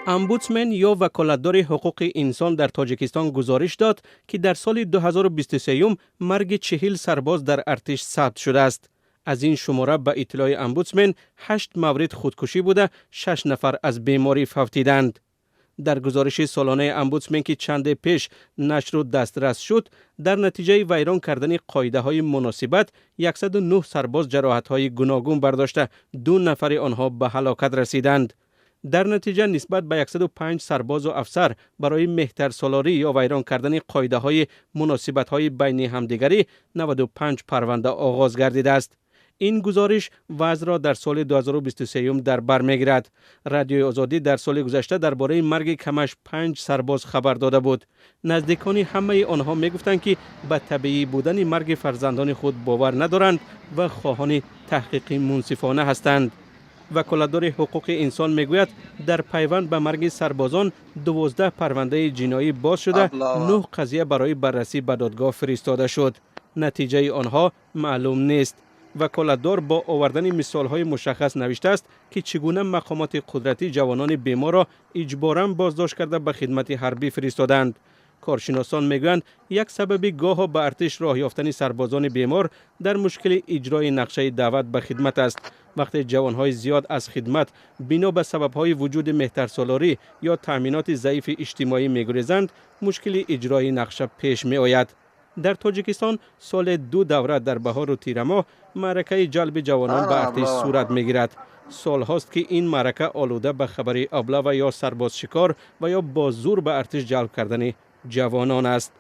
امبودسمن یا وکالتدار حقوق انسان در تاجیکستان گزارش داد که در سال 2023 مرگ 40 سرباز در ارتش ثبت شده است. از این شماره به اطلاع امبودسمن 8 مورد خودکشی بوده، 6 نفر از بیماری فوتیدند. در گزارش سالانه امبودسمن که چند پیش نشر و دسترس شد، در نتیجه ویران کردن قاعده های مناسبت 109 سرباز جراحت های گوناگون برداشته، 2 نفر آنها به هلاکت رسیدند. در نتیجه نسبت به 105 سرباز و افسر برای مهترسالاری یا ویران کردن قاعده های مناسبت های بین همدیگری 95 پرونده آغاز گردیده است. این گزارش وضع را در سال 2023 در بر می‌گیرد. رادیوی آزادی در سال گذشته درباره مرگ کمش 5 سرباز خبر داده بود. نزدیکان همه آنها می‌گفتند که به طبیعی بودن مرگ فرزندان خود باور ندارند و خواهان تحقیق منصفانه هستند. وکالتدار حقوق انسان میگوید در پیوند به مرگ سربازان 12 پرونده جنایی باز شده، 9 قضیه برای بررسی به دادگاه فرستاده شد. نتیجه آنها معلوم نیست. وکالتدار با آوردن مثالهای مشخص نوشته است که چگونه مقامات قدرتی جوانان بیمار را اجباراً بازداشت کرده به خدمت حربی فرستادند. کارشناسان میگویند یک سبب گاه به ارتش راه یافتن سربازان بیمار در مشکل اجرای نقشه دعوت به خدمت است. وقتی جوانهای زیاد از خدمت بنا به سببهای وجود مهترسالاری یا تأمینات ضعیف اجتماعی میگریزند، مشکل اجرای نقشه پیش می آید. در تاجیکستان سال 2 دوره در بهار و تیر ماه معرکه جلب جوانان به ارتش صورت میگیرد. سال هاست که این معرکه آلوده به خبر ابله و یا سرباز شکار و یا با زور به ارتش جلب کردن جوانان است.